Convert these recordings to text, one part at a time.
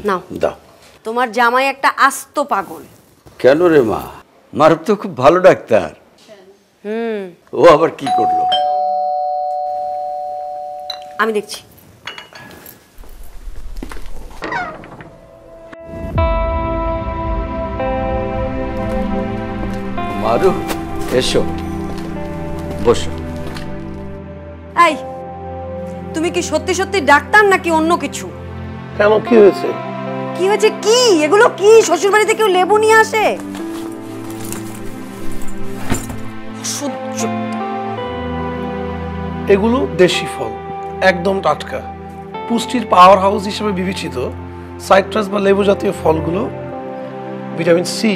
নাও দাও। তোমার জামাই একটা আস্ত পাগল। কেন রে মা? মারুফ তো খুব ভালো ডাক্তার। ও আবার কি করলো? আমি দেখছি। মারুফ এসো, বসো। এই, তুমি কি সত্যি সত্যি ডাক্তার নাকি অন্য কিছু? কেন, কি হয়েছে? কি হয়েছে? কি এগুলো? কি শ্বশুর বাড়িতে কেউ লেবু নিয়ে আসে? সহ্য। এগুলো দেশি ফল, একদম টাটকা, পুষ্টির পাওয়ার হাউস হিসেবে বিবেচিত। সাইট্রাস বা লেবু জাতীয় ফলগুলো ভিটামিন সি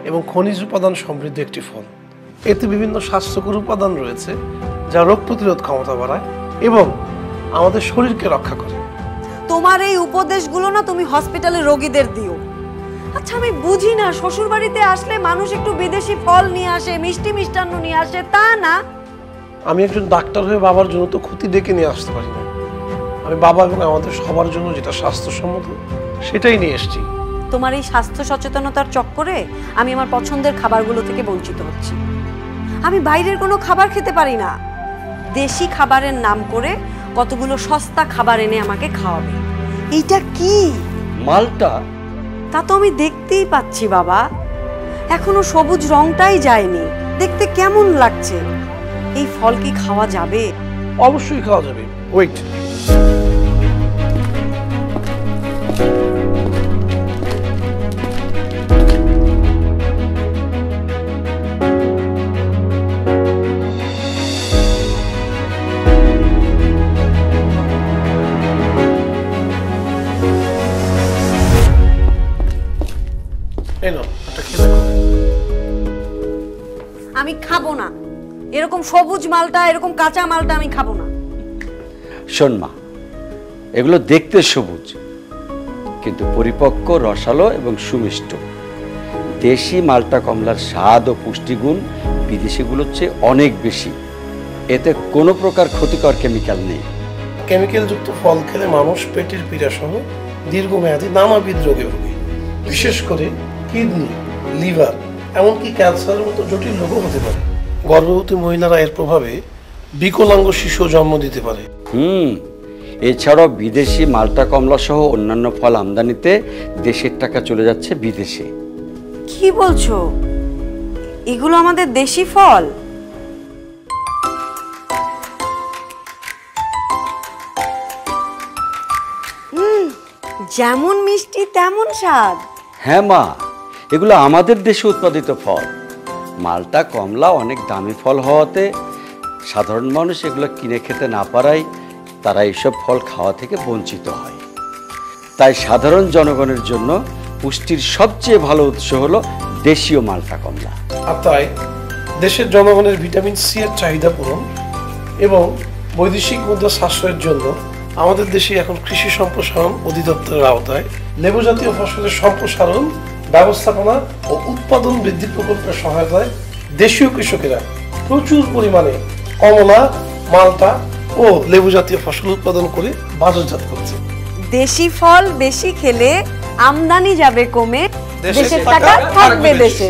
এবং খনিজ উপাদান সমৃদ্ধ একটি ফল। এতে বিভিন্ন স্বাস্থ্যকর উপাদান রয়েছে যা রোগ প্রতিরোধ ক্ষমতা বাড়ায় এবং আমাদের শরীরকে রক্ষা করে। তোমার এই উপদেশগুলো না তুমি হসপিটালে রোগীদের দিও। আচ্ছা, আমি বুঝি না, শ্বশুর বাড়িতে আসলে মানুষ একটু বিদেশি ফল নিয়ে আসে, মিষ্টি মিষ্টান্ন নিয়ে আসে, তা না? আমি একজন ডাক্তার হয়ে বাবার জন্য তো ক্ষতি ডেকে নিয়ে আসতে পারি না। আমি বাবা এবং আমাদের সবার জন্য যেটা স্বাস্থ্যসম্মত সেটাই নিয়ে এসেছি। তোমার এই স্বাস্থ্য সচেতনতার চক্করে আমি আমার পছন্দের খাবারগুলো থেকে বঞ্চিত হচ্ছি। আমি বাইরের কোনো খাবার খেতে পারি না। দেশি খাবারের নাম করে কতগুলো সস্তা খাবার এনে আমাকে খাওয়াবে। এইটা কি? মালটা। তা তো আমি দেখতেই পাচ্ছি বাবা, এখনো সবুজ রংটাই যায়নি। দেখতে কেমন লাগছে? এই ফল কি খাওয়া যাবে? অবশ্যই খাওয়া যাবে। ওয়েট, আমি খাবো না এরকম সবুজ মালটা, এরকম কাঁচা মালটা আমি খাবো না। শোন মা, এগুলো দেখতে সবুজ কিন্তু পরিপক্ক, রসালো এবং সুমিষ্ট। দেশি মালটা কমলার স্বাদ ও পুষ্টিগুণ বিদেশিগুলোর চেয়ে অনেক বেশি। এতে কোনো প্রকার ক্ষতিকর কেমিক্যাল নেই। কেমিক্যাল যুক্ত ফল খেলে মানুষ পেটের পীড়া সহ দীর্ঘমেয়াদী নানাবিধ রোগে ভোগে, বিশেষ করে কিডনি, লিভার, এমনকি ক্যান্সারের মতো জটিল রোগও হতে পারে। গর্ভবতী মহিলারা এর প্রভাবে বিকলাঙ্গ শিশু জন্ম দিতে পারে। এছাড়াও বিদেশি মালটা কমলা সহ অন্যান্য ফল আমদানিতে দেশের টাকা চলে যাচ্ছে বিদেশে। কি বলছো? এগুলো আমাদের দেশি ফল? যেমন মিষ্টি তেমন স্বাদ। হ্যাঁ মা, এগুলো আমাদের দেশে উৎপাদিত ফল। মালটা কমলা অনেক দামি ফল হওয়াতে সাধারণ মানুষ এগুলো কিনে খেতে না পারায় তারা এইসব ফল খাওয়া থেকে বঞ্চিত হয়। তাই সাধারণ জনগণের জন্য পুষ্টির সবচেয়ে ভালো উৎস হলো দেশীয় মালটা কমলা। আর তাই দেশের জনগণের ভিটামিন সি এর চাহিদা পূরণ এবং বৈদেশিক মুদ্রা সাশ্রয়ের জন্য আমাদের দেশে এখন কৃষি সম্প্রসারণ অধিদপ্তরের আওতায় লেবু জাতীয় ফসলের সম্প্রসারণ, ব্যবস্থাপনা ও উৎপাদন বৃদ্ধি প্রকল্পের সহায়তায় দেশীয় কৃষকেরা প্রচুর পরিমাণে কমলা, মালটা ও লেবু জাতীয় ফসল উৎপাদন করে বাজারজাত করছে। দেশি ফল বেশি খেলে আমদানি যাবে কমে, দেশের টাকা থাকবে দেশে।